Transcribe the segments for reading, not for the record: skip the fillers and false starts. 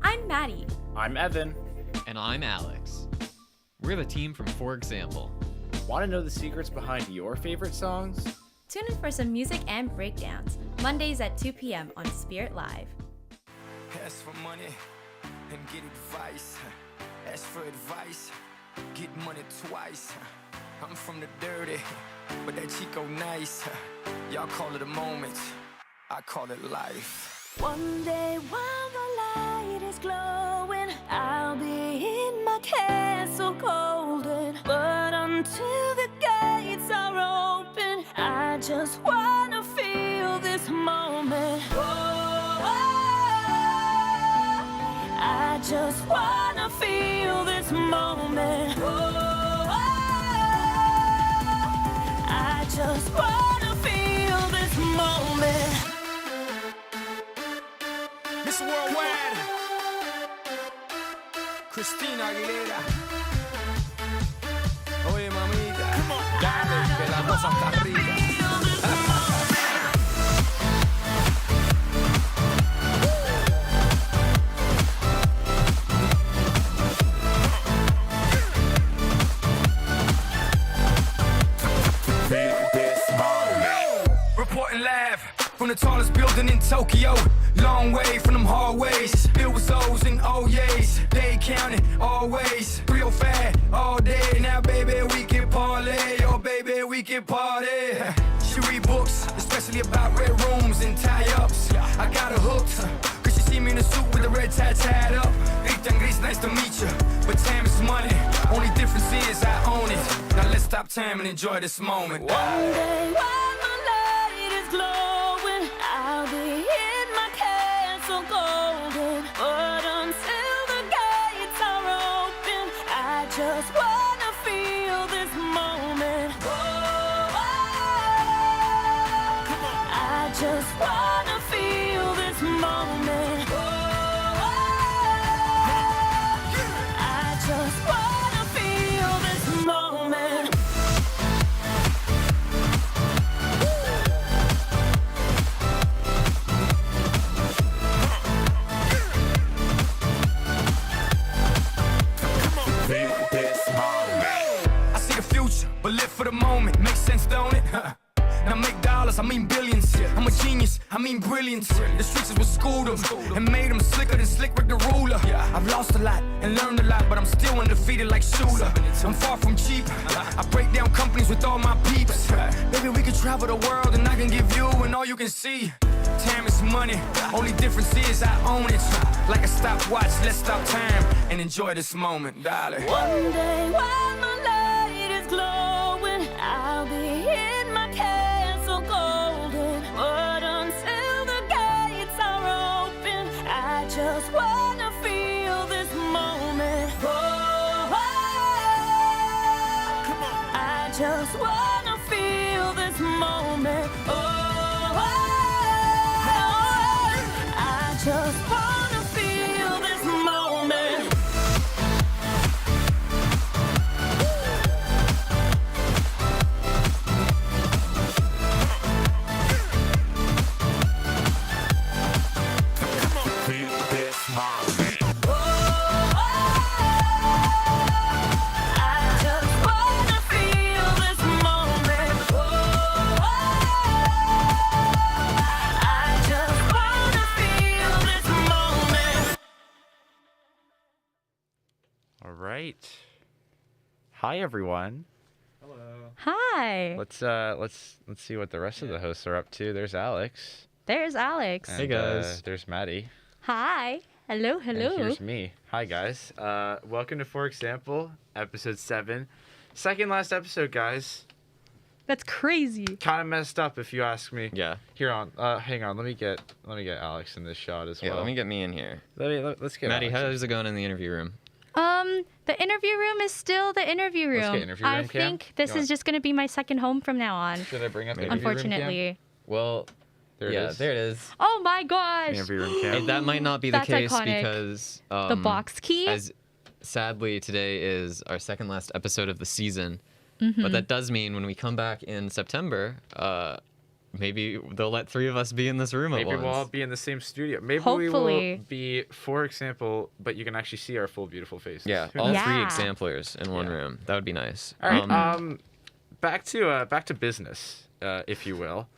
I'm Maddie. I'm Evan. And I'm Alex. We're the team from For Example. Want to know the secrets behind your favorite songs? Tune in for some music and breakdowns, Mondays at 2 p.m. on Spirit Live. Ask for money and get advice. Ask for advice, get money twice. I'm from the dirty, but that Chico nice. Y'all call it a moment, I call it life. One day while the light is glowing, I'll be in my castle golden. But until the gates are open, I just wanna feel this moment. I just wanna feel this moment. I just wanna feel this moment. Miss Worldwide, Christina Aguilera. Oye mamita, dale, que la cosa está rica. Reporting live from the tallest building in Tokyo. Long way from them hallways. Bill was O's and O's. They counting always. 305 all day. Now baby we can parlay. Oh baby we can party. She read books, especially about red rooms and tie-ups. I got her hooked, cause she see me in a suit with a red tie tied up. Rita Gris, nice to meet you, but time is money. Only difference is I own it. Now let's stop time and enjoy this moment. One day while the light is glowing, I'll be in my castle golden. But until the gates are open, I just wanna feel this moment. I just wanna feel this moment. I just wanna feel this moment. I see the future, but live for the moment. Makes sense, don't it? Now make dollars, I mean billions. I'm a genius, I mean brilliance. The streets is what schooled them and made them slicker than Slick Rick the ruler. I've lost a lot and learned a lot, but I'm still undefeated like Shooter. I'm far from cheap. I break down companies with all my peeps. Baby, we can travel the world and I can give you and all you can see. Time is money, only difference is I own it. Like a stopwatch, let's stop time and enjoy this moment, darling. One day while the light is glowing, I'll be in my castle golden. But until the gates are open, I just wanna feel this moment. I just wanna feel this moment. I just wanna feel this moment. I just wanna feel this moment. I just wanna feel this moment. All right. Hi everyone. Hi. Let's see what the rest of the hosts are up to. There's Alex. There's Alex. And, Hey, guys. There's Maddie. Hi. Hello, And hello. here's me. Hi guys. Welcome to For Example, episode 7. Second last episode, guys. That's crazy. Kind of messed up if you ask me. Yeah. Here on. Hang on. Let me get Alex in this shot as Yeah, well. let me get me in here. Let's get Maddie, Alex in. how's it going in the interview room? The interview room is still the interview room. Let's get interview room I cam. think this You is want- just going to be my second home from now on. Should I bring up the Maybe. interview room cam? Unfortunately. Well, There it yeah, is. there it is. Oh my gosh. Interview room cam. Hey, that might not be the That's case iconic. because The box key? As sadly, today is our second last episode of the season. Mm-hmm. But that does mean when we come back in September, maybe they'll let 3 of us be in this room Maybe at we'll all once. be in the same studio. Maybe we will Hopefully. be, for example, but you can actually see our full beautiful faces. Yeah, Who all knows? 3 Yeah. examplers in one Yeah. room. That would be nice. All right. Back to business, if you will.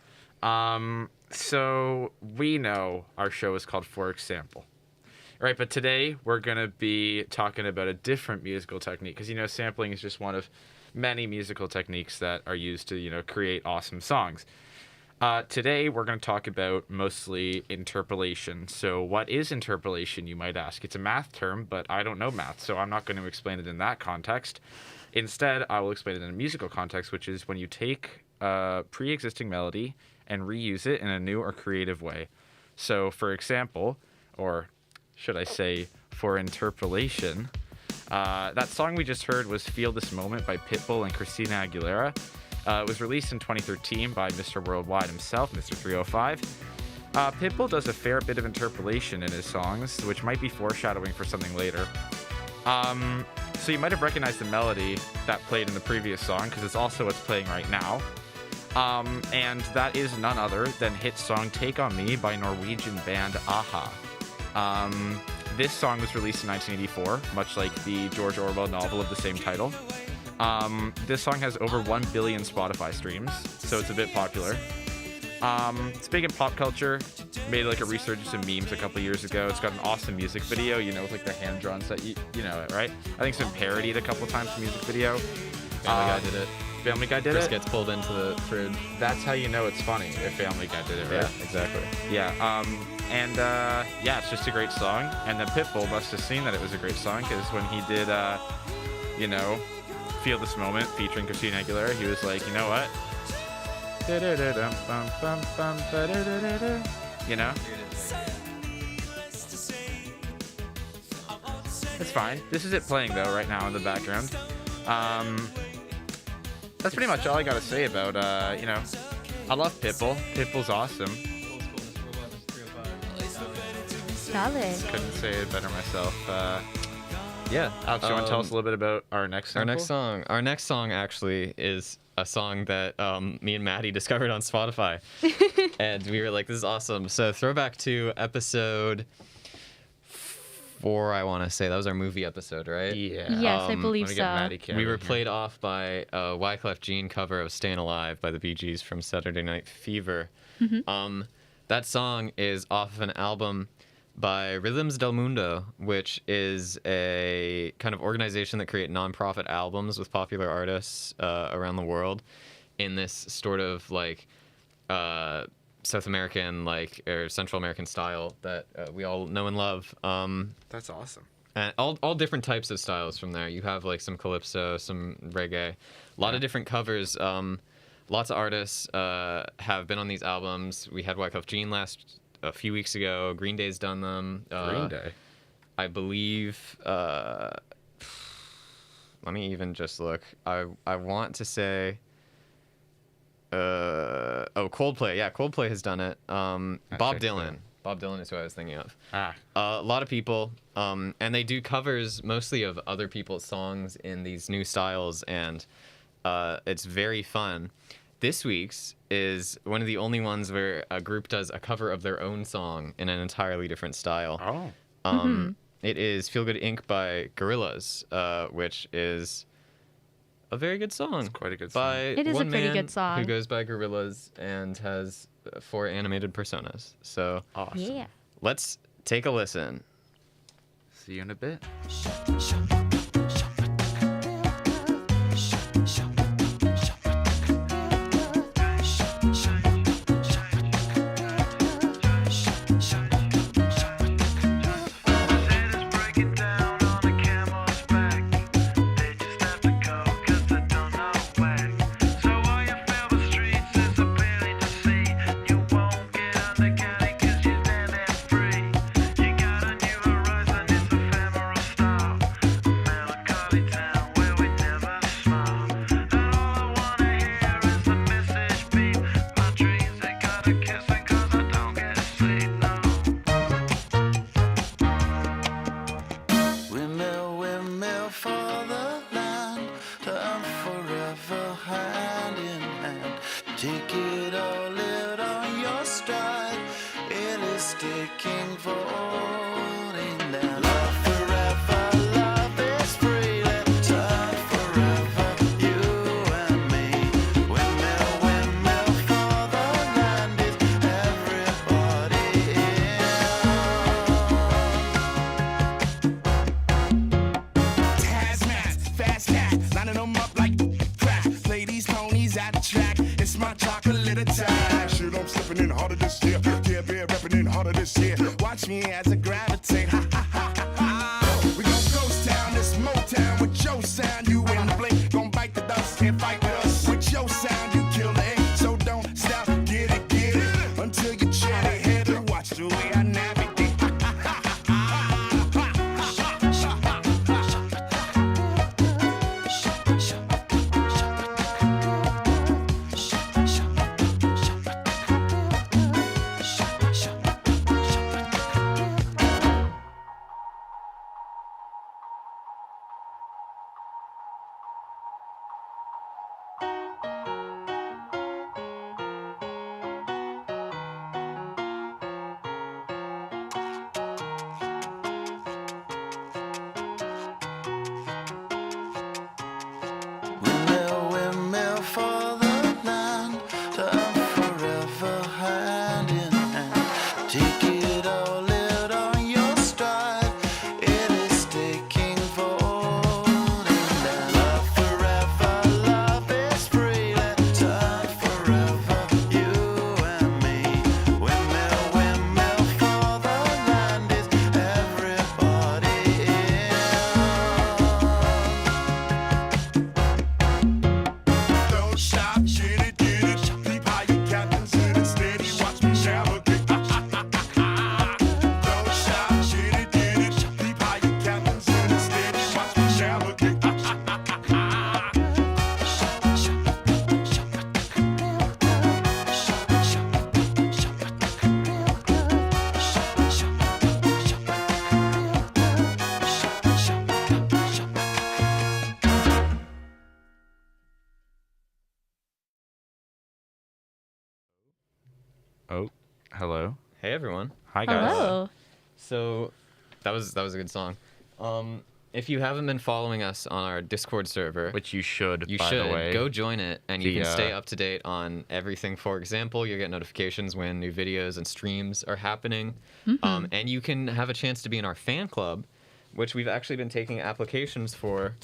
So we know our show is called For Example. All right, but today we're gonna be talking about a different musical technique because sampling is just one of many musical techniques that are used to create awesome songs. Today we're going to talk about mostly interpolation. So what is interpolation, you might ask? It's a math term, but I don't know math, so I'm not going to explain it in that context. Instead, I will explain it in a musical context, which is when you take a pre-existing melody and reuse it in a new or creative way. So for example, or should I say for interpolation, that song we just heard was Feel This Moment by Pitbull and Christina Aguilera. It was released in 2013 by Mr. Worldwide himself, Mr. 305. Pitbull does a fair bit of interpolation in his songs, which might be foreshadowing for something later. So you might have recognized the melody that played in the previous song, because it's also what's playing right now. And that is none other than hit song Take On Me by Norwegian band Aha. This song was released in 1984, much like the George Orwell novel of the same title. This song has over 1 billion Spotify streams, so it's a bit popular. It's big in pop culture, made like a resurgence in memes a couple years ago. It's got an awesome music video, with like the hand-drawn set, you know it, right? I think it's been parodied a couple times in the music video. Family Guy did it. Family Guy did Chris it? gets pulled into the fridge. That's how you know it's funny, if Family Guy did it, right? Yeah, exactly. Yeah, it's just a great song. And then Pitbull must have seen that it was a great song, because when he did, Feel This Moment featuring Christina Aguilera, he was like, you know what? You know? It's fine. This is it playing, though, right now in the background. That's pretty much all I gotta say about, I love Pitbull. Pitbull's awesome. Solid. Couldn't say it better myself. Yeah. Alex, you want to tell us a little bit about our next sample? Our next song actually is a song that me and Maddie discovered on Spotify. And we were like, this is awesome. So throwback to episode 4, I want to say. That was our movie episode, right? Yeah. Yes, I believe Let me get so. Maddie Cameron We were here. played off by a Wyclef Jean cover of Stayin' Alive by the Bee Gees from Saturday Night Fever. That song is off of an album by Rhythms del Mundo, which is a kind of organization that create nonprofit albums with popular artists around the world in this sort of like South American or Central American style that we all know and love. That's awesome. And all different types of styles from there. You have like some calypso, some reggae, a lot of different covers. Lots of artists have been on these albums. We had Wyclef Jean a few weeks ago. Green Day's done them. Green Day. I believe. Let me even just look. I want to say. Coldplay. Yeah, Coldplay has done it. Bob Dylan. Bob Dylan is who I was thinking of. A lot of people, and they do covers mostly of other people's songs in these new styles, and it's very fun. This week's is one of the only ones where a group does a cover of their own song in an entirely different style. Oh. It is Feel Good Inc. by Gorillaz, which is a very good song. It's quite a good song. By It is a one pretty man good song. who goes by Gorillaz and has 4 animated personas. So Awesome. Yeah. let's take a listen. See you in a bit. Windmill for the land, turn forever hand in hand. Take it all, live up like crack. Play these ponies at the track. It's my chocolate attack. Shit, I'm stepping in harder this year. Yeah, bear repping in harder this year. Watch me as I gravitate. Ha ha ha ha ha. We gon' ghost town, this Motown with your sound. You in the blink, gon' bite the dust, can't fight with us. With your sound, you kill the ink, so don't stop. Get it until you chat it. Head and watch the way I navigate. Windmill, windmill for the land, time forever hand in hand. Take it all out on your stride. It is taking fold and land. Love forever, love is free. Let time forever, you and me. Windmill, windmill for the land is everybody in. Don't stop, get it, keep how you captain, sit it steady, watch me navigate. Don't stop, get it, keep how you captain, sit it steady, watch me navigate. Oh, hello. Hey everyone. Hi guys. Hello. So that was a good song. If you haven't been following us on our Discord server, Which you should, you by should the way. go join it, and you The, can stay up to date on everything. For example, you'll get notifications when new videos and streams are happening, and you can have a chance to be in our fan club, which we've actually been taking applications for.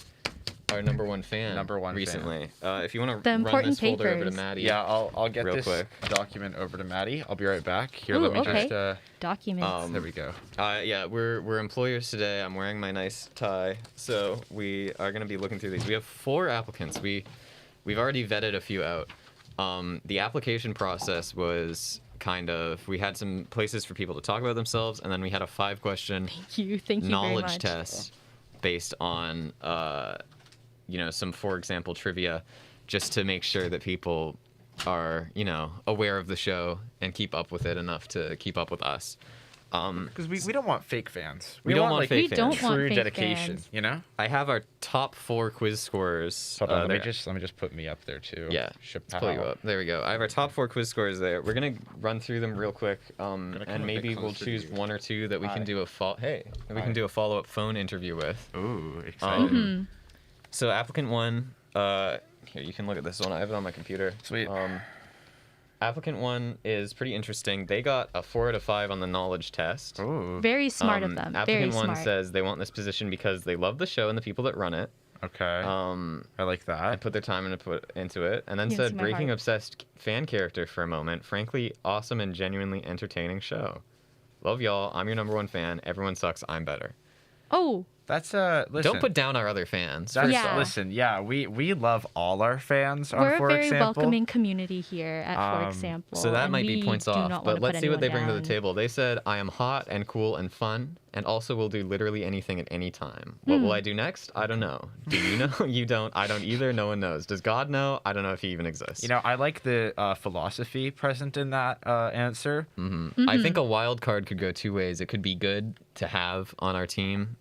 Our number one fan recently. If you want to The run important this folder over to papers. Maddie. Yeah, I'll get real this quick. document over to Maddie. I'll be right back. Here, Ooh, let me okay. just. Documents. There we go. Yeah, we're employers today. I'm wearing my nice tie, so we are gonna be looking through these. We have 4 applicants. We've already vetted a few out. The application process was we had some places for people to talk about themselves, and then we had a 5-question Thank you very knowledge much. test based on some for example trivia, just to make sure that people are aware of the show and keep up with it enough to keep up with us. Because we don't want fake fans. We don't want like, fake We don't fans. want true fake dedication. fans. You know. I have our top 4 quiz scores. Hold on, there. let me just put me up there too. Yeah, let's pull you up. There we go. I have our top 4 quiz scores there. We're gonna run through them real quick, come a and maybe bit we'll closer to choose you. 1 or 2 that we can Hi. do a Hi. follow-up phone interview with. Ooh, exciting. Mm-hmm. So applicant 1, here you can look at this one. I have it on my computer. Sweet. Applicant 1 is pretty interesting. They got a 4 out of 5 on the knowledge test. Ooh. Very smart of them. Very Applicant 1 smart. says they want this position because they love the show and the people that run it. Okay. I like And that. put their time into it, and then Yes, said my breaking heart. obsessed fan character for a moment. Frankly, awesome and genuinely entertaining show. Love y'all. I'm your number 1 fan. Everyone sucks. I'm better. Oh, That's listen. Don't put down our other fans. That's, Yeah. Listen, yeah, we love all our fans. we're a for very example. welcoming community here at For Example. So that and might be we points do off, not but wanna let's put see what they bring anyone to the down. table. They said, I am hot and cool and fun, and also will do literally anything at any time. What will I do next? I don't know. Do you know? You don't. I don't either. No one knows. Does God know? I don't know if he even exists. You know, I like the philosophy present in that answer. I think a wild card could go 2 ways. It could be good to have on our team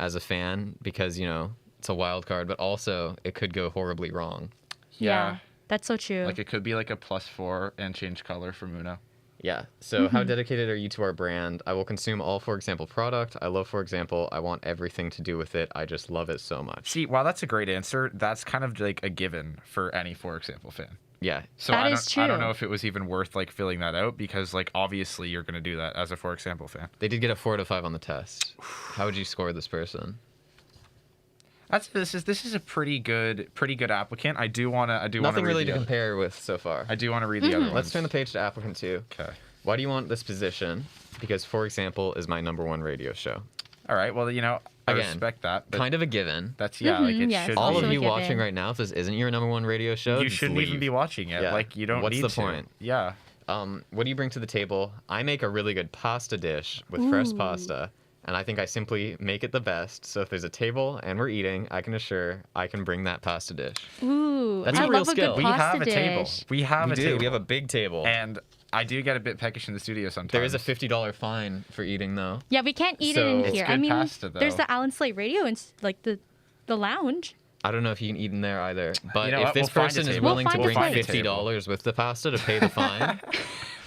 as a fan because, it's a wild card, but also it could go horribly wrong. Yeah, that's so true. Like it could be like a +4 and change color for Muno. Yeah. So how dedicated are you to our brand? I will consume all For Example product. I love For Example. I want everything to do with it. I just love it so much. See, while that's a great answer, that's kind of like a given for any For Example fan. Yeah. So That I is don't true. know if it was even worth like filling that out because like obviously you're gonna do that as a For Example fan. They did get a 4 out of 5 on the test. How would you score this person? This is a pretty good applicant. I do want to Nothing read really the to other- compare with so far. I do want to read the other ones. Let's turn the page to applicant 2. Okay. Why do you want this position? Because, for example, is my number 1 radio show. All right. Well, I Again, respect that. But Kind of a given. that's like it yes. should. All Also of a you given. watching right now, if this isn't your number 1 radio show, You just shouldn't even leave. be watching it. Yeah. Like you don't What's need the to. point? Yeah. What do you bring to the table? I make a really good pasta dish with fresh pasta, and I think I simply make it the best. So if there's a table and we're eating, I can assure I can bring that pasta dish. Ooh, That's I a real love a skill. good We pasta have a dish. table. We have We a do. table. We have a big table. And I do get a bit peckish in the studio sometimes. There is a $50 fine for eating, though. Yeah, we can't eat it So- in It's here. good I mean, pasta, though. there's the Alan Slate radio and like the lounge. I don't know if you can eat in there either. But know if what? this We'll find a person is table. willing We'll to find a bring place. $50 with the pasta to pay the fine,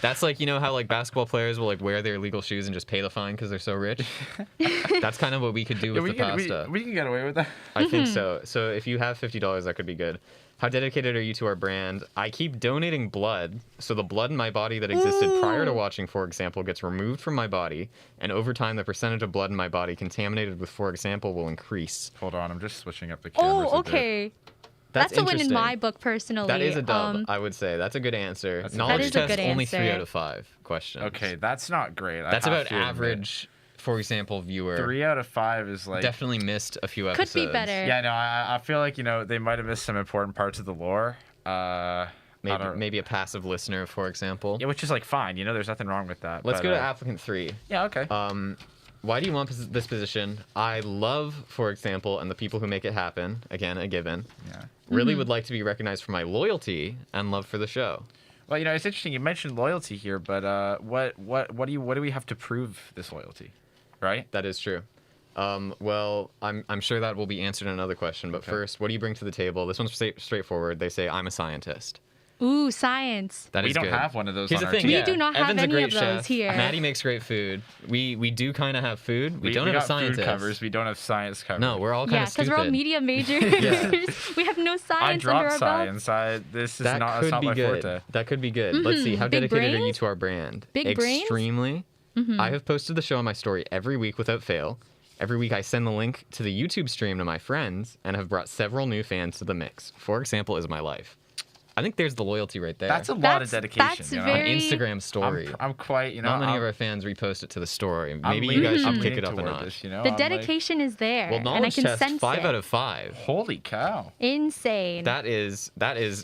that's like, how like basketball players will like wear their illegal shoes and just pay the fine because they're so rich. That's kind of what we could do with the pasta. We can get away with that. I think so. So if you have $50, that could be good. How dedicated are you to our brand? I keep donating blood, so the blood in my body that existed prior to watching, for example, gets removed from my body, and over time, the percentage of blood in my body contaminated with, for example, will increase. Hold on, I'm just switching up the cameras. Oh, a bit. okay. That's a win in interesting. my book, personally. That is a dub, I would say. That's a good answer. That's a Knowledge That is a test, good only 3 answer. out of 5 questions. Okay, that's not great. That's I have about to admit. average, for example, viewer. 3 out of 5 is like. Definitely missed a few Could episodes. be better. Yeah, no, I feel like they might have missed some important parts of the lore. I don't- Maybe a passive listener, for example. Yeah, which is like fine. There's nothing wrong with that. Let's but, go to applicant 3. Yeah, okay. Why do you want this position? I love, for example, and the people who make it happen. Again, a given. Yeah. Really would like to be recognized for my loyalty and love for the show. Well, it's interesting. You mentioned loyalty here, but what do we have to prove this loyalty, right? That is true. Well, I'm sure that will be answered in another question. But first, what do you bring to the table? This one's straightforward. They say I'm a scientist. Ooh, science. That We is don't good. have one of those Here's on the our thing. team. We yeah, do not have Evan's a any great of those chef. here. Maddie makes great food. We do kind of have food. We don't have got a scientist. food covers. We don't have science covers. No, we're all kind Yeah, of stupid. because we're all media majors. We have no I science under dropped our belts. science. This is That not. could That's not be my good. forte. That could be good. Let's see. How Big dedicated are you brains? to our brand? Big brains? Extremely. I have posted the show on my story every week without fail. Every week I send the link to the YouTube stream to my friends and have brought several new fans to the mix. For example, is my life. I think there's the loyalty right there. That's a lot of That's- dedication. that's you know? very- An Instagram story. I'm quite. Not many I'm, of our fans repost it to the story. I'm Maybe you guys leaning- I'm should kick leaning it up a toward notch. this, The I'm like, dedication is there, Well, and I knowledge can test sense 5 it. out of 5. holy cow! Insane. That is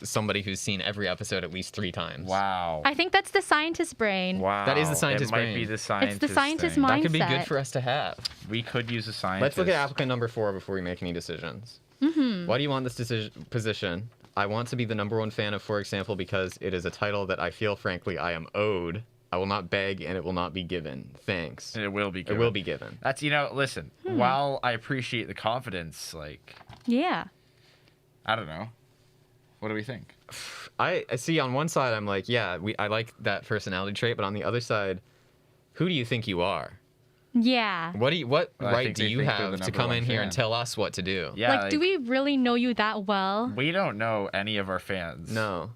somebody who's seen every episode at least 3 times. Wow. I think that's the scientist brain. Wow. That is the scientist It might brain. be the scientist. scientist thing. mind- That could be good Mindset. for us to have. We could use a scientist. Let's look at applicant number 4 before we make any decisions. Why do you want this position? I want to be the number 1 fan of, for example, because it is a title that I feel, frankly, I am owed. I will not beg, and it will not be given. Thanks. It will be. It Given. will be given. That's Listen. While I appreciate the confidence, like Yeah. I don't know. What do we think? I see. On one side, I'm like, yeah, I like that personality trait, but on the other side, who do you think you are? Yeah. What Well, I right think do they you think they're the have to number come 1 in here fan. and tell us what to do? Yeah. Like, do we really know you that well? We don't know any of our fans. No.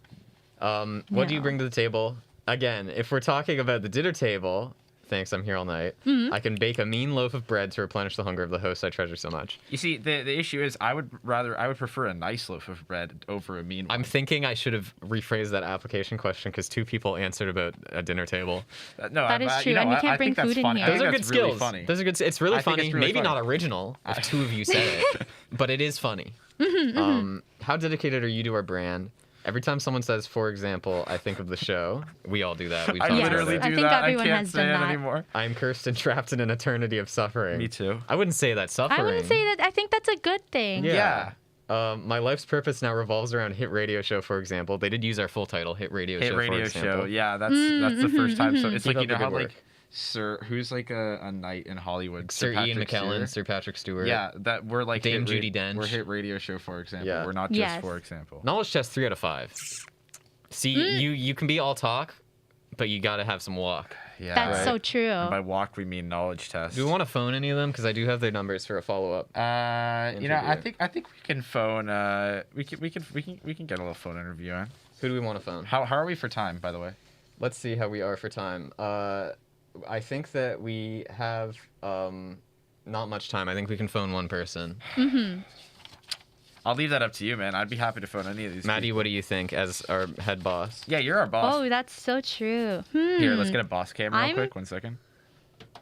What do you No. bring to the table? Again, if we're talking about the dinner table, thanks, I'm here all night. I can bake a mean loaf of bread to replenish the hunger of the host I treasure so much. You see, the issue is I would prefer a nice loaf of bread over a mean one. I'm thinking I should have rephrased that application question because 2 people answered about a dinner table. No, That is true, You know, and we can't I bring think that's food in funny. here. I Those think are good that's really skills. funny. Those are good. It's really I think funny. it's really Maybe funny. not original if 2 of you said it, but it is funny. How dedicated are you to our brand? Every time someone says, for example, I think of the show, we all do that. We've I talked about literally it. I do think that. everyone I can't has say done it that. anymore. I am cursed and trapped in an eternity of suffering. Me too. I wouldn't say that's suffering. I wouldn't say that. I think that's a good thing. Yeah. My life's purpose now revolves around Hit Radio Show, for example. They did use our full title, Hit Radio Hit Show, radio for example. show. Yeah, that's the first time. So it's Keep like up the how good work. like Sir, who's like a knight in Hollywood, Sir Ian Patrick McKellen, Stewart. Sir Patrick Stewart. Yeah, that we're like Dame Hit Judi Dench. We're Hit Radio Show, for example. Yeah. We're not just Yes. for example. Knowledge test 3 out of 5. See, you can be all talk, but you got to have some walk. Yeah, That's right. so true. And by walk we mean knowledge test. Do we want to phone any of them? Because I do have their numbers for a follow-up. I interview? think we can phone. We can get a little phone interview on. Who do we want to phone? How are we for time, by the way? Let's see how we are for time. I think that we have not much time. I think we can phone one person. I'll leave that up to you, man. I'd be happy to phone any of these. Maddie, people. what do you think as our head boss? Yeah, you're our boss. Oh, that's so true. Here, let's get a boss cam real I'm- quick. 1 second.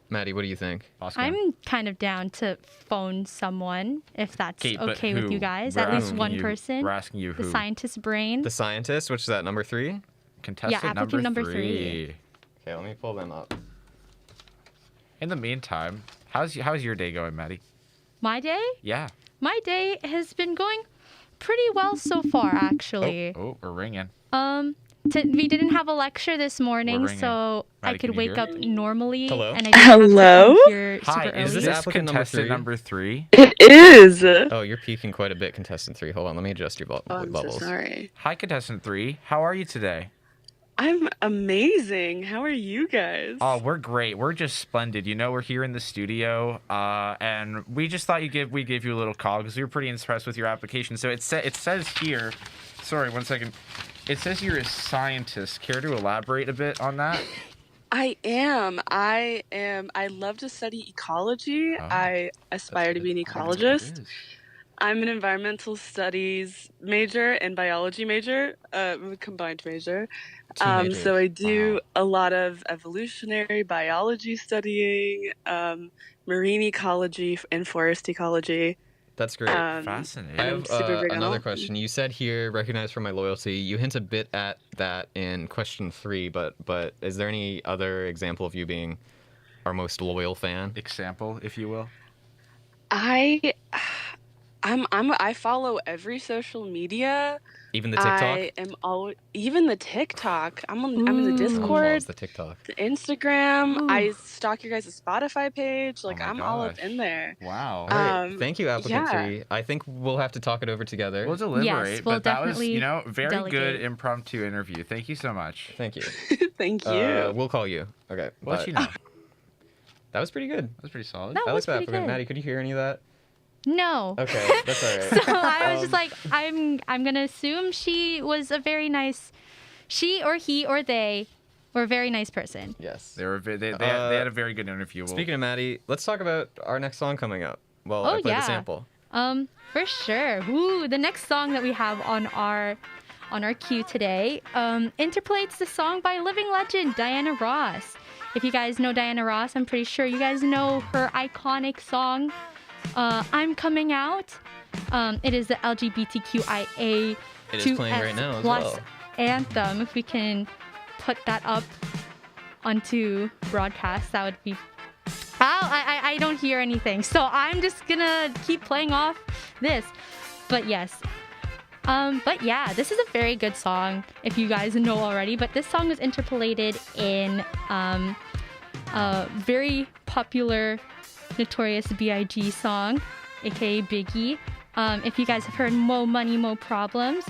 Maddie, what do you think? Boss cam. I'm kind of down to phone someone if that's Okay, but okay with who? you guys. We're At least asking one you- person. We're asking you who. The scientist brain. The scientist, which is at number 3? Contestant applicant number three. Okay, let me pull them up. In the meantime, how's your day going, Maddie? My day? Yeah. My day has been going pretty well so far, actually. Oh, we're ringing. We didn't have a lecture this morning, ringing. so Maddie, I could can you wake hear up normally. Hello? And I didn't Hello? Have to come here Hi, super is early. this applicant number contestant three? number 3? It is. Oh, you're peaking quite a bit, contestant 3. Hold on, let me adjust your Oh, I'm so levels. sorry. Hi, contestant 3. How are you today? I'm amazing. How are you guys? Oh, we're great. We're just splendid. You know, we're here in the studio, and we just thought we'd give you a little call because we were pretty impressed with your application. So it says here, sorry, 1 second. It says you're a scientist. Care to elaborate a bit on that? I am. I love to study ecology. Oh, I aspire to be an ecologist. I'm an environmental studies major and biology major, combined major. Two majors. So I do Wow. a lot of evolutionary biology studying, marine ecology and forest ecology. That's great. Fascinating. I I'm have super big on another all- question. You said here, recognized for my loyalty. You hint a bit at that in question 3, but is there any other example of you being our most loyal fan? Example, if you will. I follow every social media. Even the TikTok? I am always even the TikTok. I'm in the Ooh. Discord, Loves the TikTok. the Instagram. Ooh. I stalk your guys' Spotify page. Like my I'm all up gosh. in there. Wow. All right. Um, Thank you, applicant yeah. 3. I think we'll have to talk it over together. We'll deliberate, we'll but that was, definitely very good delegate. impromptu interview. Thank you so much. Thank you. Thank you. We'll call you. Okay. We'll let but you know. That was pretty good. That was pretty solid. That I was like that pretty applicant. good. Maddie, could you hear any of that? No. Okay, that's all right. So I was just like, I'm gonna assume she was a very nice, she or he or they were a very nice person. Yes. They had a very good interview. Speaking of Maddie, let's talk about our next song coming up. Well, I Oh, played yeah. the sample. For sure. Ooh, the next song that we have on our queue today interpolates the song by living legend Diana Ross. If you guys know Diana Ross, I'm pretty sure you guys know her iconic song, I'm Coming Out. It is the LGBTQIA It is playing right now as plus well. anthem. If we can put that up onto broadcast, that would be... I don't hear anything, so I'm just gonna keep playing off this. But yes. But yeah, this is a very good song, if you guys know already. But this song was interpolated in a very popular Notorious B.I.G. song, aka Biggie. If you guys have heard Mo Money, Mo Problems,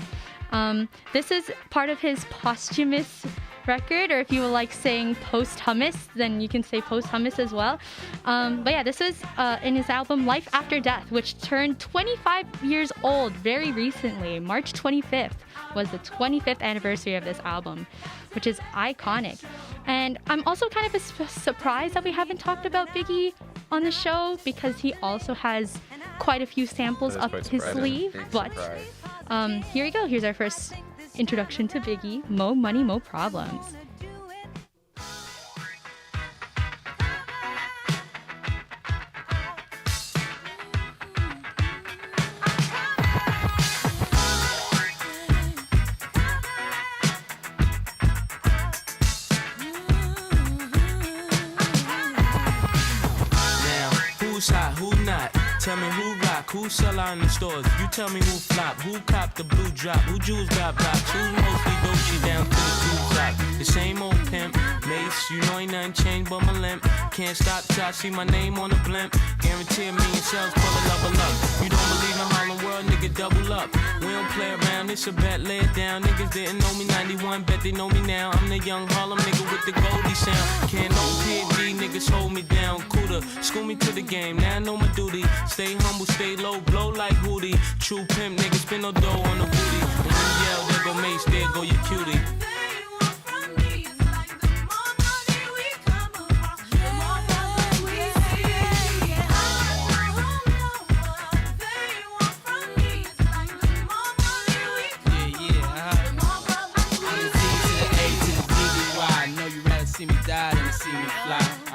this is part of his posthumous record, or if you would like saying posthumous, then you can say posthumous as well. But yeah, this was in his album Life After Death, which turned 25 years old very recently. March 25th was the 25th anniversary of this album, which is iconic. And I'm also kind of surprised that we haven't talked about Biggie on the show, because he also has quite a few samples That is up quite his surprising. sleeve. Big But surprise. here we go. Here's our first introduction to Biggie, Mo Money, Mo Problems. Now, who's hot, who not? Tell me who rock, who sell out in the stores. You tell me who flop, who cop the blue drop, who jewels got blocks, who's mostly Dolce down to the blue top. The same old pimp, mace, you know ain't nothing changed but my limp. Can't stop till I see my name on the blimp. Guarantee a million sales, pull a level up. You don't believe in Harlem World, nigga, double up. We don't play around, it's a bet, lay it down. Niggas didn't know me 91, bet they know me now. I'm the young Harlem nigga with the Goldie sound. Can't no PD, niggas hold me down. Cooler, school me to the game, now I know my duty. Stay humble, stay low, blow like Hootie. True pimp, niggas spin no dough on the booty. When you yell, there go Mace, there go your cutie.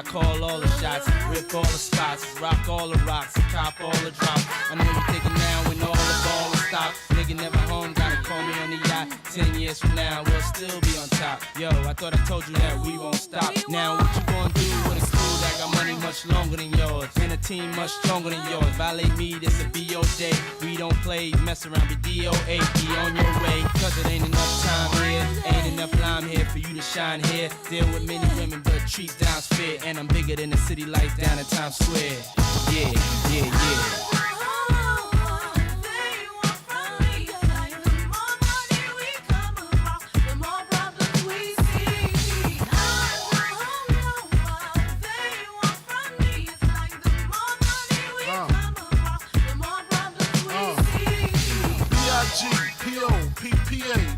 call all the shots, rip all the spots, rock all the rocks, cop all the drops. I know you thinking now when all the ball is stopped. Nigga never home, gotta call me on the yacht. 10 years from now, we'll still be on top. Yo, I thought I told you that we won't stop. Now what you gonna do with a crew that got money much longer than yours, and a team much stronger than yours? Violate me, this a BO day. We don't play, mess around, be DOA, be on your way. Cause it ain't enough time here, ain't enough lime here for you to shine here. Deal with many women, but treat down's fair. And I'm bigger than the city lights down in Times Square. Yeah, yeah, yeah.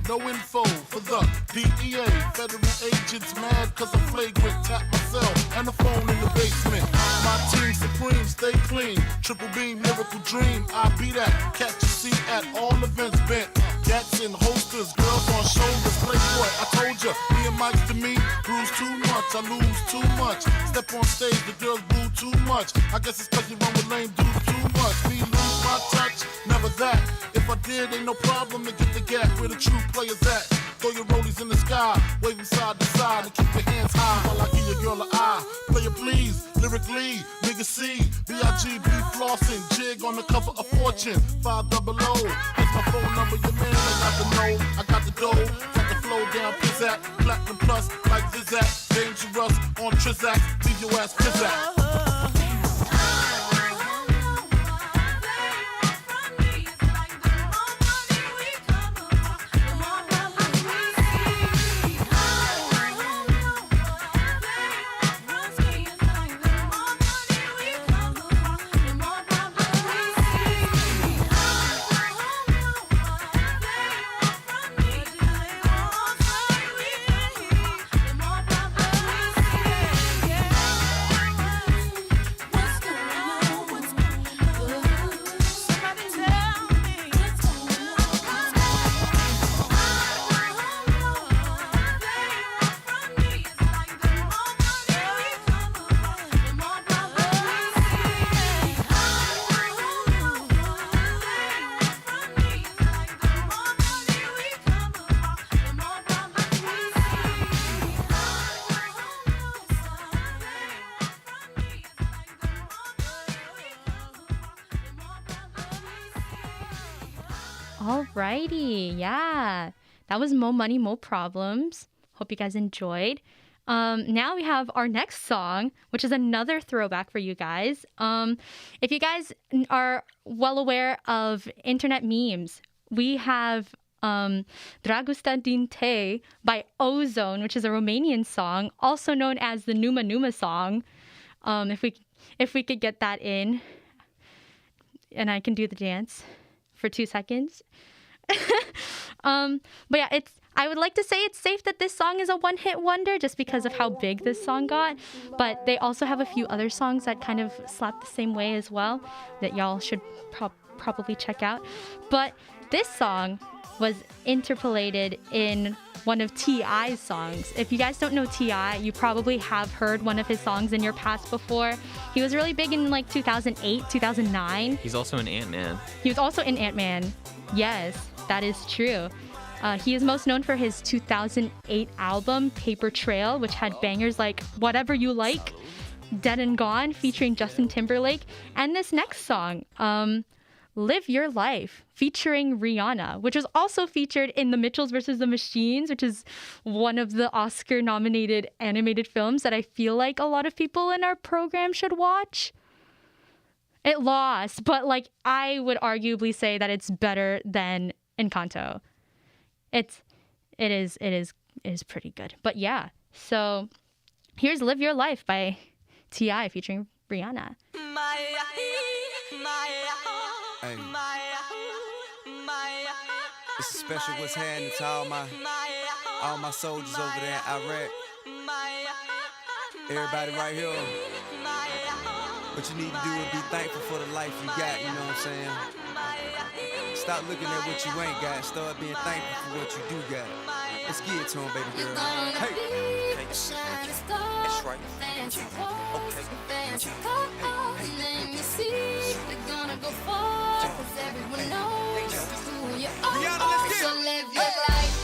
No info for the DEA. Federal agents mad cause I'm flagrant. Tap myself and the phone in the basement. My team supreme, stay clean. Triple beam, miracle dream. I be that. Catch a seat at all events bent. Gats in holsters, girls on shoulders. Playboy, I told ya, me and Mike's to me. Bruise too much, I lose too much. Step on stage, the girls boo too much. I guess it's cause you run with lame dudes too much. Me lose my touch, never that. If I did, ain't no problem to get the gap where the true players at. Throw your rollies in the sky, waving side to side, and keep your hands high while I give your girl an eye. Play it please, lyrically, nigga C, B-I-G-B flossing, jig on the cover of Fortune, 500. Here's my phone number, your man, I got the know, I got the dough, got the flow down, pizzazz, platinum plus, like Zizak, dangerous on Trizak, leave your ass pizzazz. Alrighty, yeah. That was Mo Money, Mo Problems. Hope you guys enjoyed. Now we have our next song, which is another throwback for you guys. If you guys are well aware of internet memes, we have Dragusta Din Te by Ozone, which is a Romanian song, also known as the Numa Numa song. If we could get that in, and I can do the dance for 2 seconds. But yeah, I would like to say it's safe that this song is a one-hit wonder just because of how big this song got. But they also have a few other songs that kind of slap the same way as well that y'all should probably check out. But this song was interpolated in one of T.I.'s songs. If you guys don't know T.I., you probably have heard one of his songs in your past before. He was really big in like 2008, 2009. He's also in Ant-Man. He was also in Ant-Man. Yes, that is true. He is most known for his 2008 album, Paper Trail, which had bangers like Whatever You Like, Dead and Gone, featuring Justin Timberlake, and this next song, Live Your Life, featuring Rihanna, which was also featured in The Mitchells vs. the Machines, which is one of the Oscar-nominated animated films that I feel like a lot of people in our program should watch. It lost, but like I would arguably say that it's better than Encanto. It is pretty good. But yeah, so here's Live Your Life by T.I. featuring Rihanna. Hey. It's a special what's happening to all my soldiers over there in Iraq. Everybody right here. What you need to do is be thankful for the life you got, you know what I'm saying? Stop looking at what you ain't got. Start being thankful for what you do got. Let's get it to him, baby girl. Hey. That's right. Let me see. We're gonna go far, 'cause everyone knows who you are. So live your life.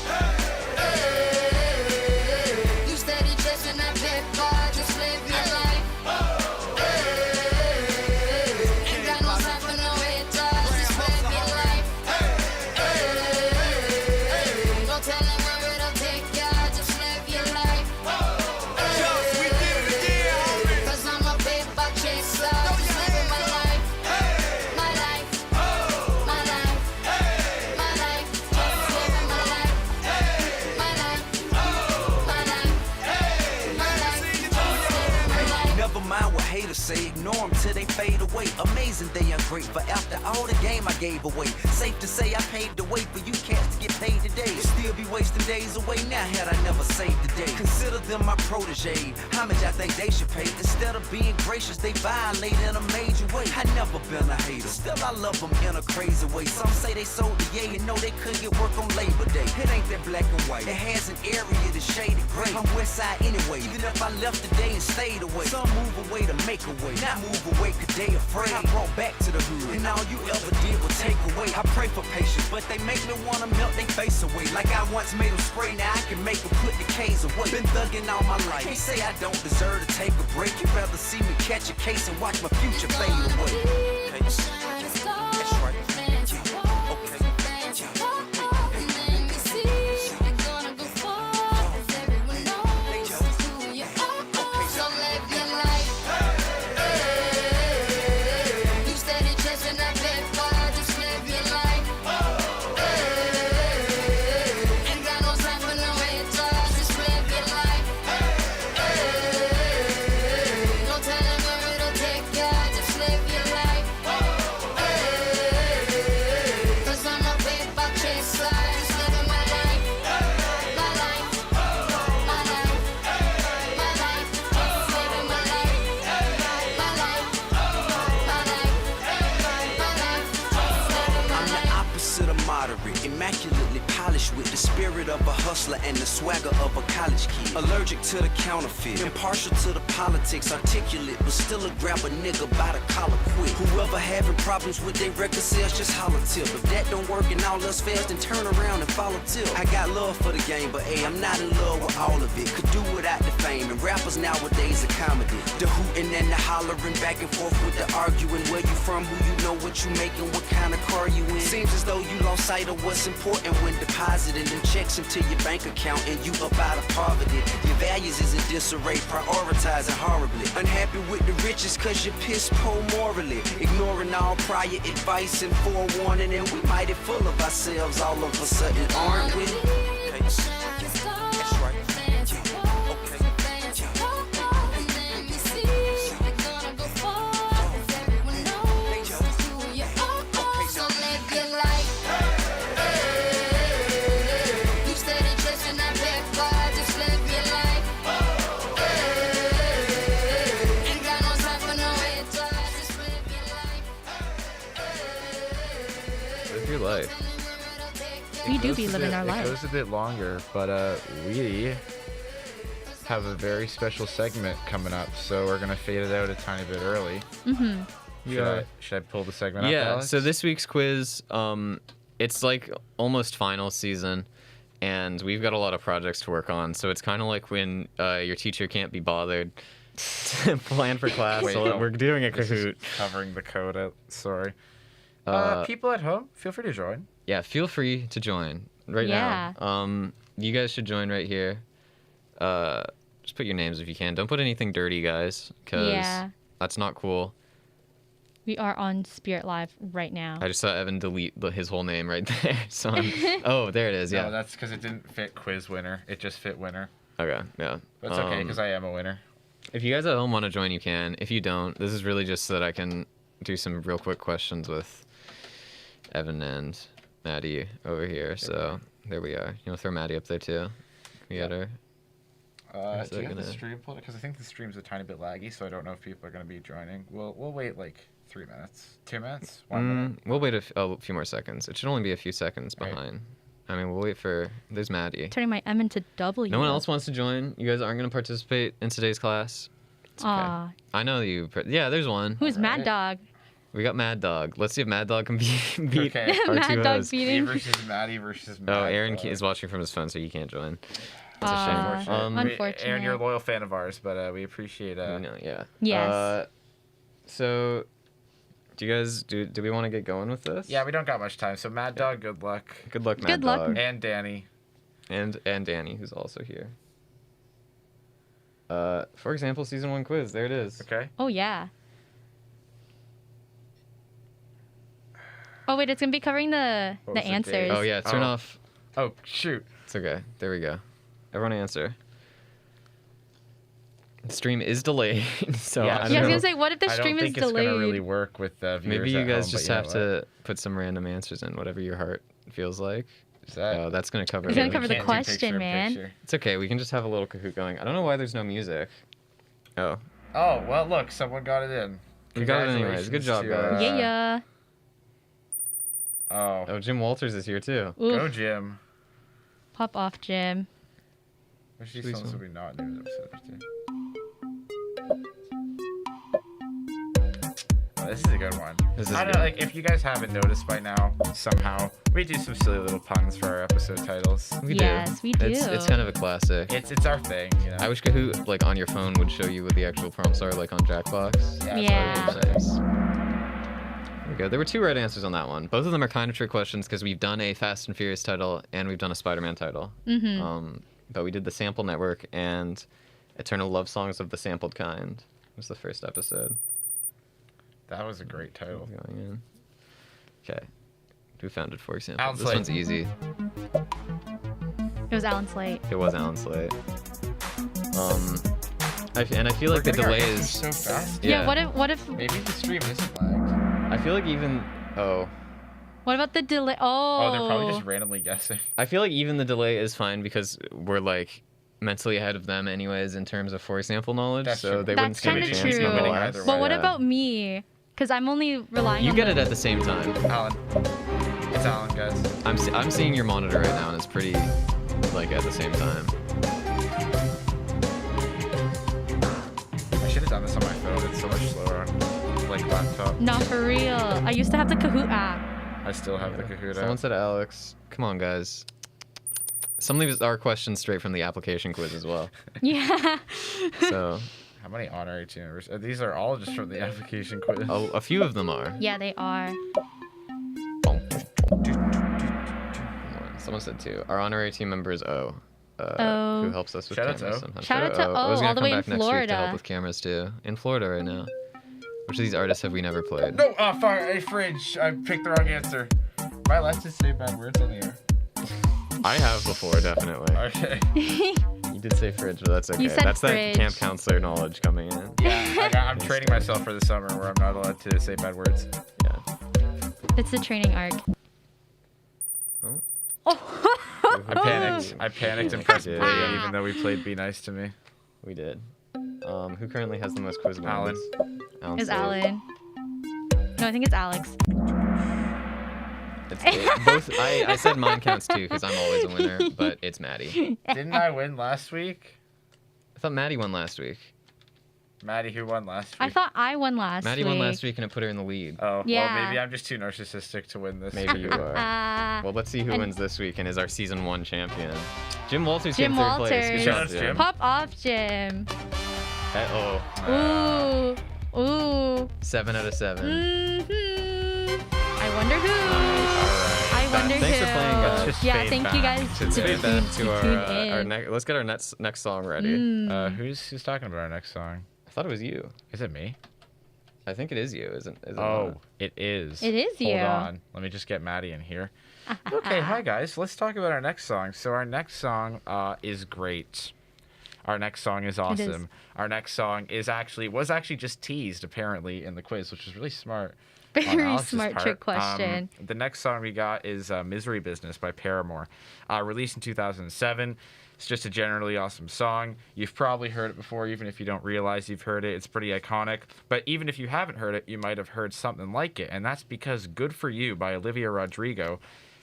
You steady chasing that paper, just live your life. Ain't got no time for no haters, just live your life. Don't tell them where it'll take ya, just live your life. Cause I'm a paper chaser, just living my life. My life, my life, my life, just living my life. My life, my life, my life, just living my life. Never mind what haters say, ignore them till they fade away. Amazing they ungrateful after all the game I gave away. Safe to say I paved the way for you cats to get paid today. Still be wasting days away now had I never saved the day. Consider them my protege. How much I think they should pay? Instead of being gracious, they violate in a major way. I never been a hater, still I love them in a crazy way. Some say they sold the yay and know they couldn't get work on Labor Day. It ain't that black and white, it has an area that's shaded gray. I'm west side anyway, even if I left today and stayed away. Some move away to make a way, not move away cause they afraid. I brought back to the hood, and all you ever did was take away. I pray for patience, but they make me wanna melt they face away. Like I once made them spray, now I can make them put the K's away. Been thugging all my life, can't say I don't deserve to take a break. You'd rather see me catch a case and watch my future fade away. That's right. Immaculately polished with the spirit of a hustler and the swagger of a college kid. Allergic to the counterfeit, impartial to the politics, articulate, but still a grab a nigga by the collar quick. Whoever having problems with their record sales, just holler tip. If that don't work and all else fails, then turn around and follow tip. I got love for the game, but hey, I'm not in love with all of it. Could do without the fame, and rappers nowadays are comedy. The hooting and the hollering, back and forth with the arguing. Where you from, who you know, what you making, what kind of car you in. Seems as though you lost sight of what's important when depositing them checks into your bank account and you up out of poverty. Your values is in disarray, prioritizing horribly. Unhappy with the riches cause you're piss poor morally. Ignoring all prior advice and forewarning, and we mighty full of ourselves all of a sudden, aren't we? That's right. Your life. We do be living our It life. goes a bit longer, but we have a very special segment coming up, so we're gonna fade it out a tiny bit early. Mm-hmm. Should I pull the segment up, Yeah, Alex? so this week's quiz, it's like almost final season, and we've got a lot of projects to work on, so it's kind of like when your teacher can't be bothered to plan for class, Wait, so no. we're doing a This is Kahoot. covering the code out. Sorry. People at home, feel free to join. Yeah, feel free to join right Yeah. now. You guys should join right here. Just put your names if you can. Don't put anything dirty, guys, because Yeah. that's not cool. We are on Spirit Live right now. I just saw Evan delete his whole name right there. So oh, there it is. Yeah. No, that's because it didn't fit quiz winner. It just fit winner. Okay. Yeah. That's okay, because I am a winner. If you guys at home want to join, you can. If you don't, this is really just so that I can do some real quick questions with Evan and Maddie over here. So there we are. You want to throw Maddie up there too? We got her. Do you have the stream pulled? Because I think the stream's a tiny bit laggy, so I don't know if people are going to be joining. We'll wait like 3 minutes. 2 minutes? 1 minute? We'll wait a few more seconds. It should only be a few seconds behind. I mean, we'll wait for... There's Maddie. Turning my M into W. No one else wants to join? You guys aren't going to participate in today's class? It's okay. Aw. I know you... Yeah, there's one. Who's Mad Dog? We got Mad Dog. Let's see if Mad Dog can beat Okay. our Mad two Dog hosts. beating. Me versus Maddie versus Mad Oh, Aaron Dog. is watching from his phone, so he can't join. It's a shame. Unfortunate. Aaron, you're a loyal fan of ours, but we appreciate yeah. Yes. So, do you guys do we want to get going with this? Yeah, we don't got much time. So Mad Dog, good luck. Good luck, Mad Good luck. Dog. And Danny. And Danny, who's also here. For example, season 1 quiz. There it is. Okay. Oh, yeah. Oh, wait, it's going to be covering the was the date? answers. Oh yeah, turn off. Oh, shoot. It's okay. There we go. Everyone answer. The stream is delayed, so Yeah, I don't Yeah, I was know. going to say, what if the stream I don't is think it's delayed? gonna really work with viewers Maybe you at guys home, just but have to put some random answers in, whatever your heart feels like. Is that? Oh, that's gonna cover. It's gonna everything. cover the Can't do question, picture in man. picture. It's okay. We can just have a little Kahoot going. I don't know why there's no music. Oh, Oh, well, look, someone got it in. we got it anyways. Good job, Congratulations guys. to, Yeah. Oh, Oh, Jim Walters is here too. go Oof. Jim. Pop off, Jim. Wish these Please songs don't. would be not new episode too. Oh, this is a good one. This is I don't good. know, like if you guys haven't noticed by now, somehow we do some silly little puns for our episode titles. We Yes, do. we It's do. kind of a classic. It's our thing, you know. I wish Kahoot, like on your phone, would show you what the actual prompts are, like on Jackbox. Yeah. There we go. There were 2 right answers on that one. Both of them are kind of trick questions because we've done a Fast and Furious title and we've done a Spider-Man title. But we did the Sample Network and Eternal Love Songs of the Sampled Kind was the first episode. That was a great title. Going in. Okay. Who founded, for example? Alan This Slade. one's easy. It was Alan Slate. It was Alan Slate. And I feel like the We're getting our delay answers is. so fast. Yeah, what if Maybe the stream isn't lagged. I feel like even. Oh. what about the delay? Oh, they're probably just randomly guessing. I feel like even the delay is fine because we're like mentally ahead of them anyways in terms of for example knowledge. That's so true. they That's wouldn't stand a kinda chance true. nonetheless. Either But way. what Yeah. about me? Because I'm only relying You on get the... it at the same time. Alan. It's Alan, guys. I'm seeing your monitor right now and it's pretty like at the same time. I should have done this on my phone. It's so much slower on like laptop. Not for real. I used to have the Kahoot app. I still have the Kahoot Someone app. said Alex. Come on, guys. Some of these are questions straight from the application quiz as well. Yeah. So How many honorary team members? These are all just from the application quiz. a few of them are. Yeah, they are. Someone said 2. Our honorary team member is O. O. Who helps us with Shout out cameras to O. sometimes. Shout out to O's O, gonna all the come way in back next week to Florida. help with cameras too. In Florida right now. Which of these artists have we never played? No, fire a fridge. I picked the wrong answer. Am I allowed to say bad words on the air? I have before, definitely. Okay. You did say fridge, but that's okay. You said That's fridge. that camp counselor knowledge coming in. Yeah, I'm training myself for the summer where I'm not allowed to say bad words. Yeah. It's the training arc. Oh. Oh. I panicked and pressed Yeah. play even though we played Be Nice to Me. We did. Who currently has the most quiz wins? Alan. Alan. It's Slade. Alan. No, I think it's Alex. It's both. I said mine counts too because I'm always a winner, but it's Maddie. Didn't I win last week? I thought Maddie won last week. Maddie, who won last week? I thought I won last Maddie week. won last week and it put her in the lead. Oh, Yeah. well, maybe I'm just too narcissistic to win this. Maybe you are. Well, let's see who And- wins this week and is our season 1 champion. Jim Walters Jim came third place. Walters. Good Shout job, out to Jim. Pop off, Jim. Oh, Ooh. Ooh. 7 out of 7. I wonder who. I wonder Thanks who. for playing, guys. Just Yeah, fade thank back you guys to to the- Fade that to our tune in. let's get our next song ready. Who's talking about our next song? I thought it was you. Is it me? I think it is you, isn't it? Oh, not? it is. It is Hold you. on. Let me just get Maddie in here. Okay, hi guys. Let's talk about our next song. So our next song is great. Our next song is awesome. Our next song was actually just teased apparently in the quiz, which was really smart. Very Alex's smart part. trick question. The next song we got is Misery Business by Paramore. Released in 2007. It's just a generally awesome song. You've probably heard it before, even if you don't realize you've heard it. It's pretty iconic. But even if you haven't heard it, you might have heard something like it. And that's because Good For You by Olivia Rodrigo,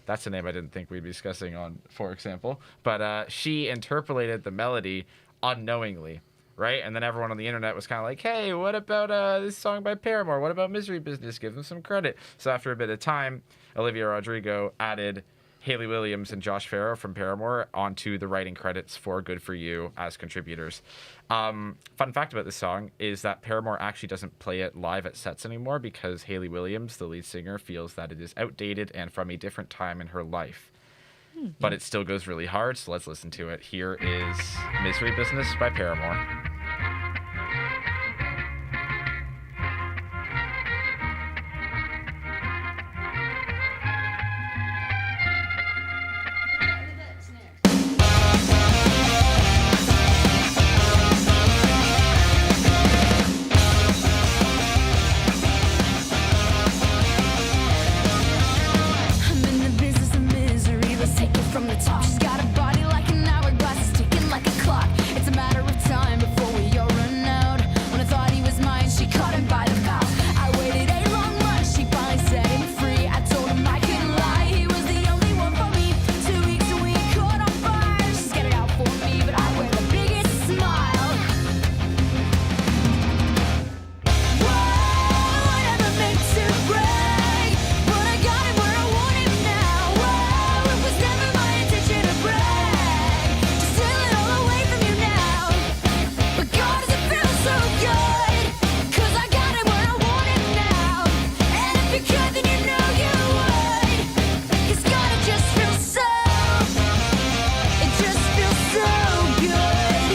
that's a name I didn't think we'd be discussing on, for example. But she interpolated the melody unknowingly, right? And then everyone on the internet was kind of like, hey, what about this song by Paramore? What about Misery Business? Give them some credit. So after a bit of time, Olivia Rodrigo added Hayley Williams and Josh Farrow from Paramore onto the writing credits for Good For You as contributors. Fun fact about this song is that Paramore actually doesn't play it live at sets anymore because Hayley Williams, the lead singer, feels that it is outdated and from a different time in her life. But it still goes really hard, so let's listen to it. Here is Misery Business by Paramore. I'm in the business of misery. Let's take it from the top. She's got a body like an hourglass, it's ticking like a clock. It's a matter of time before we all run out. When I thought he was mine, she caught him by the mouth. I waited a long month, she finally set him free. I told him I couldn't lie, he was the only one for me. 2 weeks and we caught on fire. She's got it out for me, but I wear the biggest smile. Whoa, I never meant to break, but I got him where I want him now. Whoa, it was never my intention to brag, to steal it all away from you now. But God, does it feel so good? 'Cause I got him where I want him now. And if you could, then you know you would. 'Cause God, it just feels so, it just feels so good.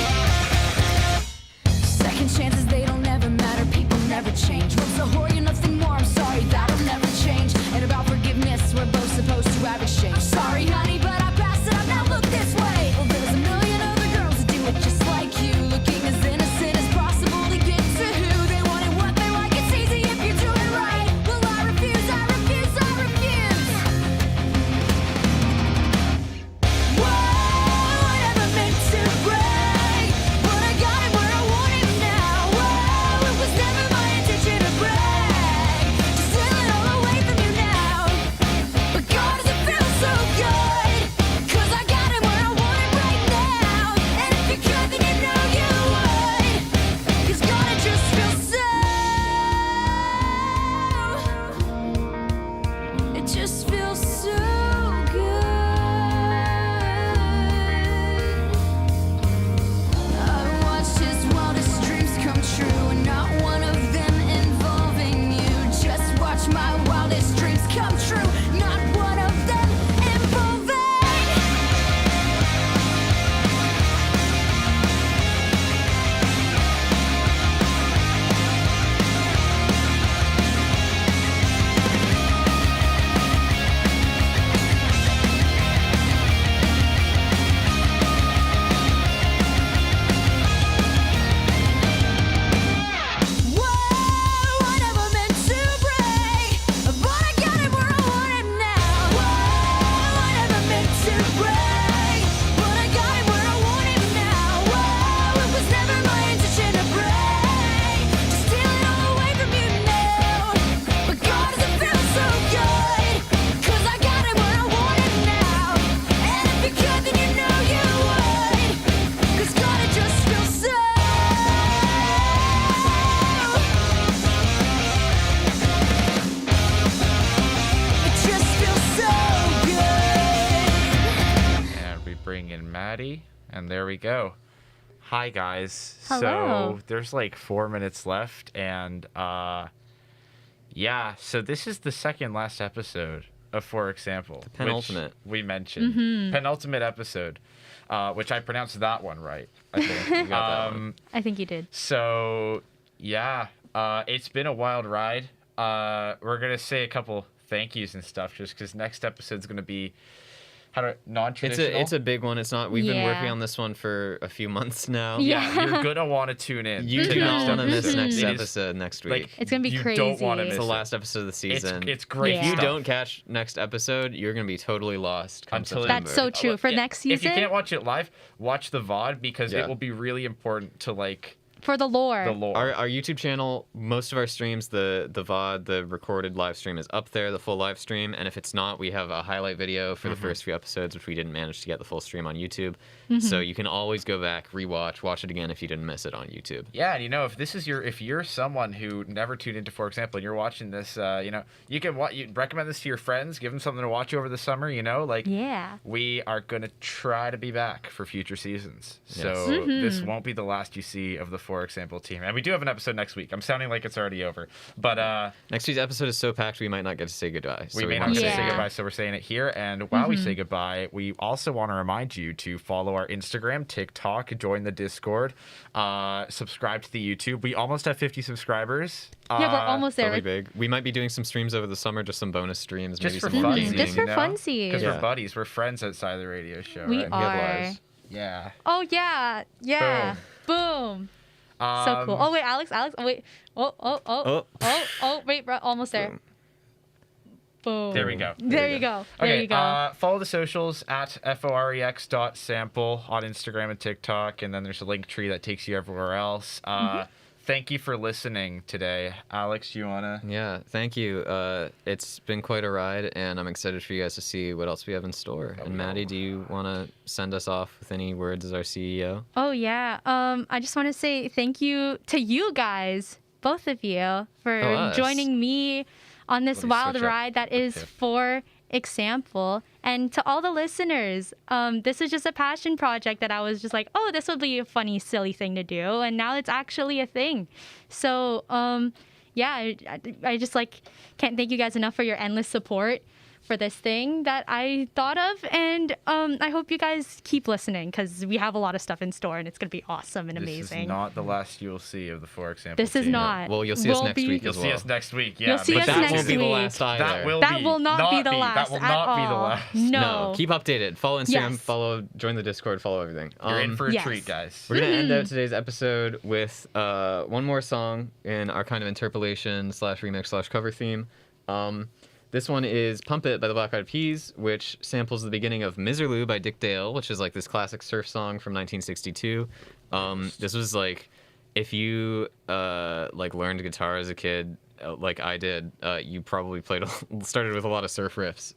Second chances, they don't ever matter. People never change. Once a whore, you're nothing more. I'm sorry, that'll never change. And about forgiveness, we're both supposed to have exchange. Sorry, honey, but I passed it up. Now look this way. Well, there's a million other girls that do it just like you, looking as innocent as possible to get to who they want and what they like. It's easy if you do it right. Well, I refuse, I refuse, I refuse. Whoa, I never meant to break, but I got him where I want him now. Whoa, it was never my intention to brag, to steal it all away from you now. But God, does it feel so good? 'Cause I got him where I want him right now. And if you could, then you know you would. 'Cause God, it just feels so, it just feels so good. I watched his wildest dreams come true, and not one of them involving you. Just watch my wildest dreams come true, not one of them involving. Whoa, I never meant to break, but I got him where I want him now. Whoa, I never meant to break, but I got him where I want him now. Whoa, it was never my intention to break, to steal it all away from you now. But God, does it feel so good? 'Cause I got him where I want him now. And if you could, then you know you would. 'Cause God, it just feels so, it just feels so good. And we bring in Maddie, and there we go. Hi, guys. Hello. So there's like 4 minutes left, and yeah, so this is the second last episode of For Example. which penultimate. we mentioned. Penultimate episode, which I pronounced that one right, I think. You got that one. I think you did. So yeah, it's been a wild ride. We're gonna say a couple thank yous and stuff just because next episode's gonna be non-traditional. It's a big one. It's not. We've been Yeah. working on this one for a few months now. Yeah. You're gonna want to tune in. You to do next not want to miss episode. next It is, episode next week. like, It's gonna be you crazy. don't want to miss It's the it. last episode of the season. It's great. Yeah. If you stuff. don't catch next episode, you're gonna be totally lost. Come Until it- September. That's so true. For Yeah, next If you season, can't watch it live, watch the VOD because Yeah. it will be really important to like for the lore. the lore. Our YouTube channel, most of our streams, the VOD, the recorded live stream is up there, the full live stream. And if it's not, we have a highlight video for the first few episodes, which we didn't manage to get the full stream on YouTube. So you can always go back, rewatch, watch it again if you didn't miss it on YouTube. Yeah, and if you're someone who never tuned into, for example, and you're watching this, you can you recommend this to your friends, give them something to watch over the summer. Yeah. We are gonna try to be back for future seasons, so Yes. this won't be the last you see of the For Example team. And we do have an episode next week. I'm sounding like it's already over, but Next week's episode is so packed we might not get to say goodbye. So we may not wanna get to Yeah. say goodbye, so we're saying it here. And while we say goodbye, we also want to remind you to follow our Instagram, TikTok, join the Discord, subscribe to the YouTube. We almost have 50 subscribers. Yeah, we're almost there. Really big. We might be doing some streams over the summer, just some bonus streams, Just maybe for some more funsies, gaming. Just for Because funsies. Yeah. we're buddies. We're friends outside the radio show, We right? We have are. lives. Yeah. Oh yeah, yeah. Boom. So cool. Oh wait, Alex. Oh wait. Oh wait, bro. Almost there. Boom. There we go. There you go. There Okay, you go. follow the socials at forex.sample on Instagram and TikTok, and then there's a link tree that takes you everywhere else. Thank you for listening today. Alex, you want to? Yeah, thank you. It's been quite a ride, and I'm excited for you guys to see what else we have in store. And Maddie, do you want to send us off with any words as our CEO? Oh yeah. I just want to say thank you to you guys, both of you, for us. joining me on this Let me wild switch up. ride that is Okay. For Example. And to all the listeners, this is just a passion project that I was just like, oh, this would be a funny, silly thing to do, and now it's actually a thing. So yeah, I just like can't thank you guys enough for your endless support for this thing that I thought of, and I hope you guys keep listening because we have a lot of stuff in store and it's gonna be awesome and This amazing. is not the last you'll see of the For Example This is team. not. Well, you'll see us We'll next be- week You'll as see well. us next week. Yeah, You'll see but us that next won't be the week. last either. That will That be, will not be the last That will at not be the all. last. No. Keep updated. Follow Instagram, Yes. follow, join the Discord, follow everything. You're in for a Yes. treat, guys. We're going to end out today's episode with one more song in our kind of interpolation / remix / cover theme. This one is Pump It by the Black Eyed Peas, which samples the beginning of Miserlou by Dick Dale, which is like this classic surf song from 1962. This was like, if you like learned guitar as a kid, like I did, you probably started with a lot of surf riffs.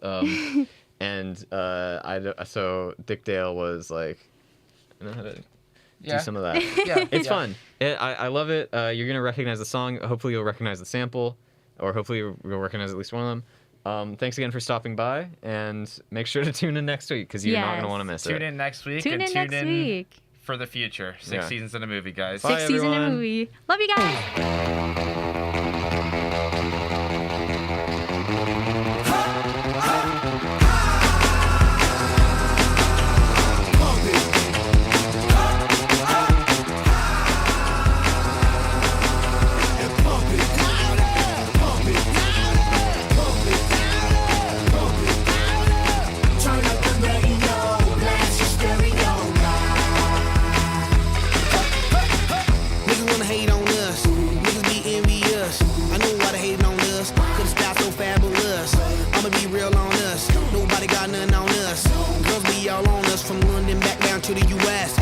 And so Dick Dale was like, I know how to do some of that. Yeah, It's yeah. fun. I love it. You're going to recognize the song. Hopefully you'll recognize the sample, or hopefully you'll recognize at least one of them. Thanks again for stopping by, and make sure to tune in next week because you're not going to Yes. want to miss Tune it. in next week. Tune and in next week. for the future. 6 Yeah. seasons in a movie, guys. Bye, 6 season in a everyone. movie. Love you guys. Turn up the radio, blast your stereo Niggas wanna hate on us, niggas be envious. I know why they hating on us, cause the style so fabulous. I'ma be real on us, nobody got nothing on us. Girls be all on us from London back down to the US.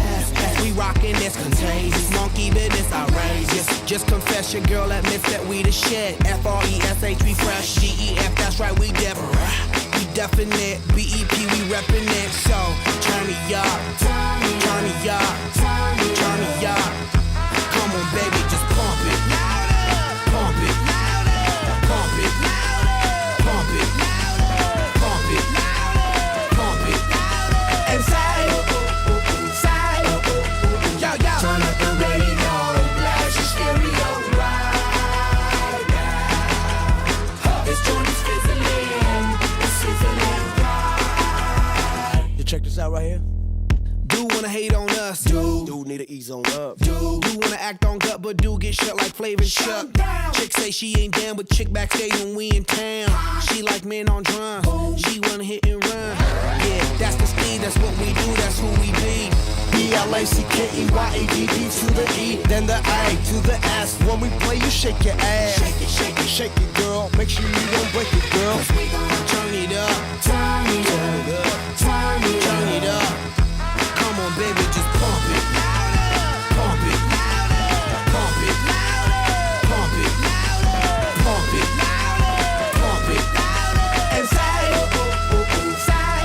We rockin', that's contagious. Monkey business outrageous. Just confess your girl admits that we the shit. FRESH, we fresh. GEF, that's right, we different. We definite. BEP, we reppin' it. So turn me up, turn me up, turn me up. Come on, baby, just pump it. Pump it. Pump it. Pump it. Pump it. Pump it. And say, yo, yo. Turn up the radio, blast your stereo right now. This joint is fizzling, it's sizzling right. You check this out right here. Do Do wanna hate on us. Do need to ease on up. Do wanna act on gut, but do get shut like Flavor Chuck. Chick say she ain't down with chick backstage when we in town. She like men on drum. She wanna hit and run. Yeah, that's the speed, that's what we do, that's who we be. B-L-A-C-K-E-Y-A-D-D to the E, then the A to the S. When we play, you shake your ass. Shake it, shake it, shake it, girl. Make sure you don't break it, girl. Turn it up, turn it up, turn it up, turn it up. Come on, baby, just pump it. Pump it. Pump it. Pump it. Pump it. Pump it. And say, say,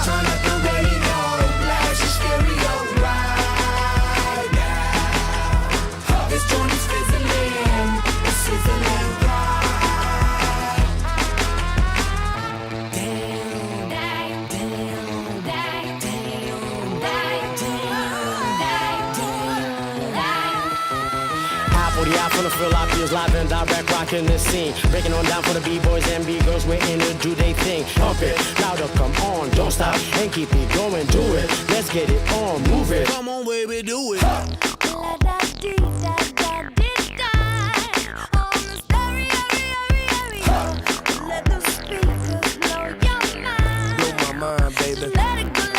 turn up the radio, blast your stereo right now. This joint is fizzling, it's sizzling right. Damn, damn, damn, damn, damn, damn, damn. High for the eye from the fill, I feels live and direct, rocking the scene. Breaking on down for the B-boys and B-girls, we're in to do they thing. Pump it, louder, come on, don't stop, and keep it going, do it. Let's get it on, move it. Come on, baby, do it. Let the speakers blow your mind. Blow my mind, baby. Let it go.